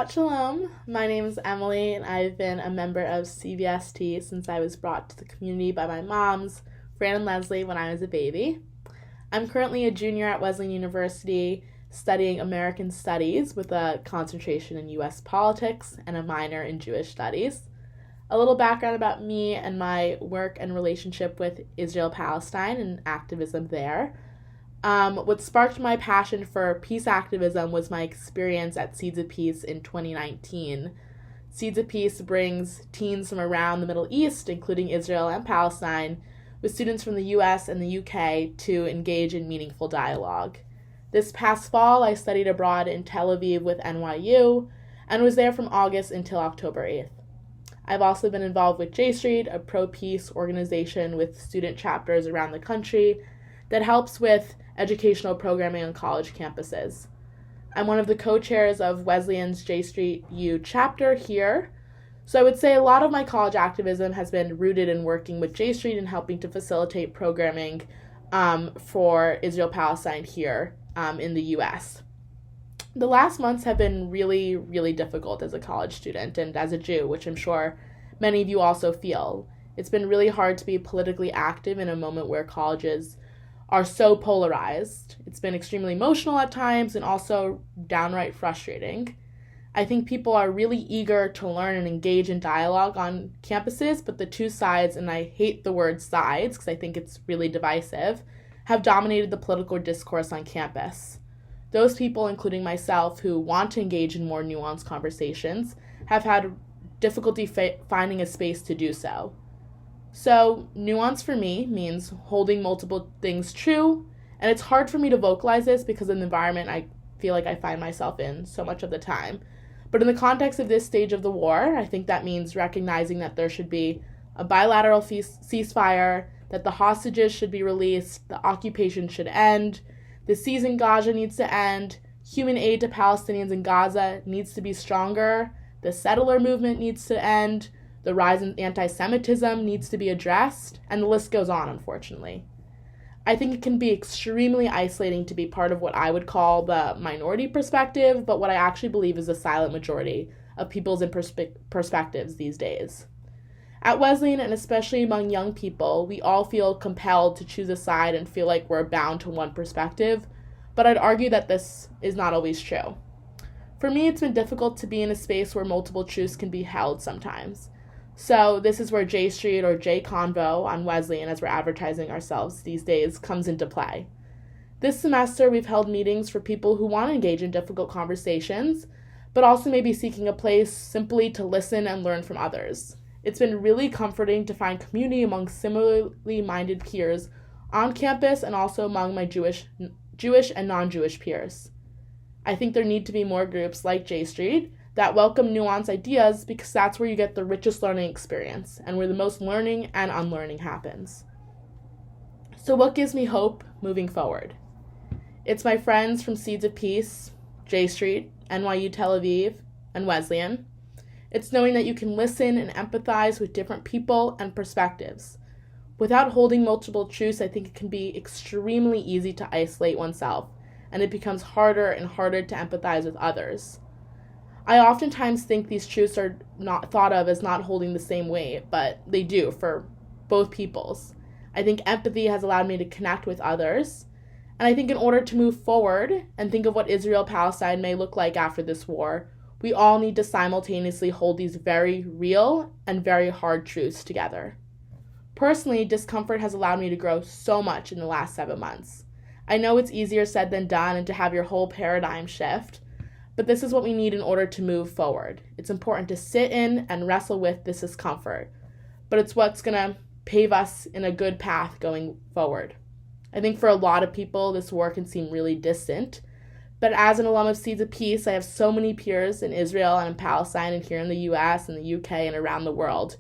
Shabbat Shalom. My name is Emily, and I've been a member of CBST since I was brought to the community by my moms, Fran and Leslie, when I was a baby. I'm currently a junior at Wesleyan University studying American Studies with a concentration in U.S. politics and a minor in Jewish Studies. A little background about me and my work and relationship with Israel and Palestine and activism there. What sparked my passion for peace activism was my experience at Seeds of Peace in 2019. Seeds of Peace brings teens from around the Middle East, including Israel and Palestine, with students from the US and the UK to engage in meaningful dialogue. This past fall, I studied abroad in Tel Aviv with NYU and was there from August until October 8th. I've also been involved with J Street, a pro-peace organization with student chapters around the country that helps with educational programming on college campuses. I'm one of the co-chairs of Wesleyan's J Street U chapter here, so I would say a lot of my college activism has been rooted in working with J Street and helping to facilitate programming for Israel-Palestine here in the U.S. The last months have been really, really difficult as a college student and as a Jew, which I'm sure many of you also feel. It's been really hard to be politically active in a moment where colleges are so polarized. It's been extremely emotional at times and also downright frustrating. I think people are really eager to learn and engage in dialogue on campuses, but the two sides, and I hate the word sides because I think it's really divisive, have dominated the political discourse on campus. Those people, including myself, who want to engage in more nuanced conversations, have had difficulty finding a space to do so. So, nuance for me means holding multiple things true, and it's hard for me to vocalize this because of the environment I feel like I find myself in so much of the time. But in the context of this stage of the war, I think that means recognizing that there should be a bilateral ceasefire, that the hostages should be released, the occupation should end, the siege in Gaza needs to end, human aid to Palestinians in Gaza needs to be stronger, the settler movement needs to end, the rise in anti-Semitism needs to be addressed, and the list goes on, unfortunately. I think it can be extremely isolating to be part of what I would call the minority perspective, but what I actually believe is the silent majority of people's perspectives these days. At Wesleyan, and especially among young people, we all feel compelled to choose a side and feel like we're bound to one perspective, but I'd argue that this is not always true. For me, it's been difficult to be in a space where multiple truths can be held sometimes. So this is where J Street or J Convo on Wesleyan, as we're advertising ourselves these days, comes into play. This semester, we've held meetings for people who want to engage in difficult conversations, but also maybe seeking a place simply to listen and learn from others. It's been really comforting to find community among similarly minded peers on campus and also among my Jewish and non-Jewish peers. I think there need to be more groups like J Street that welcome nuanced ideas because that's where you get the richest learning experience and where the most learning and unlearning happens. So what gives me hope moving forward? It's my friends from Seeds of Peace, J Street, NYU Tel Aviv, and Wesleyan. It's knowing that you can listen and empathize with different people and perspectives. Without holding multiple truths, I think it can be extremely easy to isolate oneself, and it becomes harder and harder to empathize with others. I oftentimes think these truths are not thought of as not holding the same weight, but they do for both peoples. I think empathy has allowed me to connect with others, and I think in order to move forward and think of what Israel-Palestine may look like after this war, we all need to simultaneously hold these very real and very hard truths together. Personally, discomfort has allowed me to grow so much in the last 7 months. I know it's easier said than done and to have your whole paradigm shift, but this is what we need in order to move forward. It's important to sit in and wrestle with this discomfort, but it's what's going to pave us in a good path going forward. I think for a lot of people, this war can seem really distant, but as an alum of Seeds of Peace, I have so many peers in Israel and in Palestine and here in the US and the UK and around the world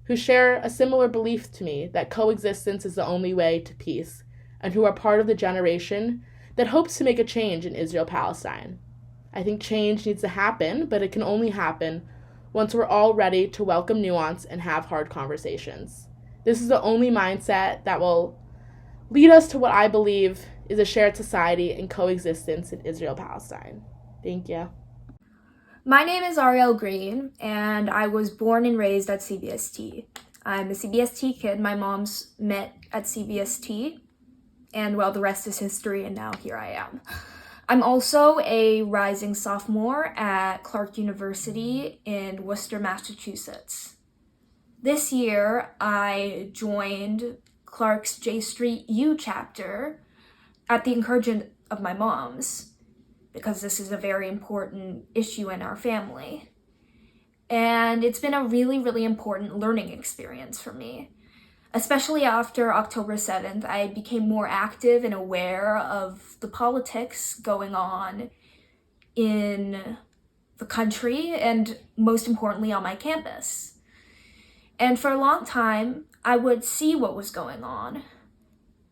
who share a similar belief to me that coexistence is the only way to peace and who are part of the generation that hopes to make a change in Israel-Palestine. I think change needs to happen, but it can only happen once we're all ready to welcome nuance and have hard conversations. This is the only mindset that will lead us to what I believe is a shared society and coexistence in Israel-Palestine. Thank you. My name is Arielle Green, and I was born and raised at CBST. I'm a CBST kid. My mom's met at CBST, and well, the rest is history, and now here I am. I'm also a rising sophomore at Clark University in Worcester, Massachusetts. This year, I joined Clark's J Street U chapter at the encouragement of my mom's, because this is a very important issue in our family. And it's been a really, really important learning experience for me. Especially after October 7th, I became more active and aware of the politics going on in the country and most importantly on my campus. And for a long time, I would see what was going on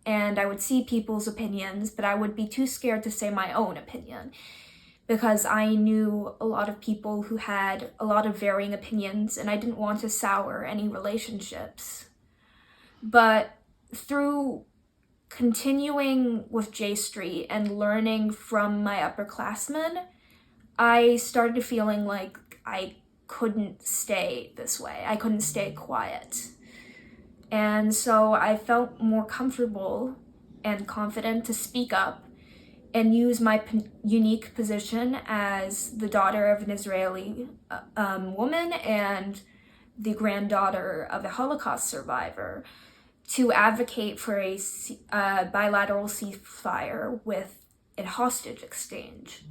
and I would see people's opinions, but I would be too scared to say my own opinion because I knew a lot of people who had a lot of varying opinions and I didn't want to sour any relationships. But through continuing with J Street and learning from my upperclassmen, I started feeling like I couldn't stay this way. I couldn't stay quiet. And so I felt more comfortable and confident to speak up and use my unique position as the daughter of an Israeli woman and the granddaughter of a Holocaust survivor to advocate for a bilateral ceasefire with a hostage exchange.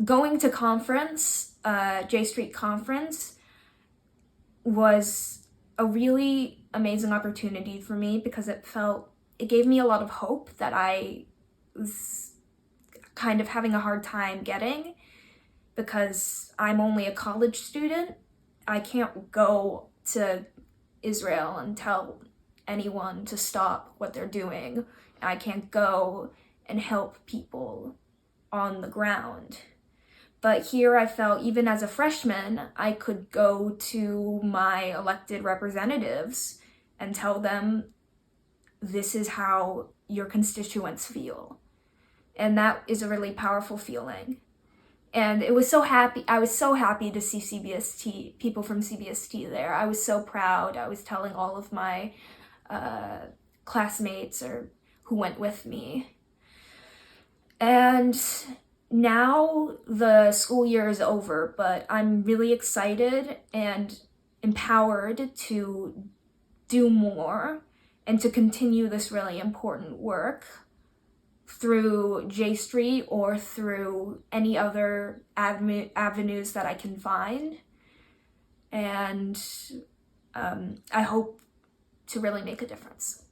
Going to conference, J Street conference, was a really amazing opportunity for me because it gave me a lot of hope that I was kind of having a hard time getting because I'm only a college student. I can't go to Israel and tell anyone to stop what they're doing. I can't go and help people on the ground. But here I felt, even as a freshman, I could go to my elected representatives and tell them, this is how your constituents feel. And that is a really powerful feeling. And I was so happy to see people from CBST there. I was so proud. I was telling all of my classmates who went with me. And now the school year is over, but I'm really excited and empowered to do more and to continue this really important work through J Street or through any other avenues that I can find. And I hope to really make a difference.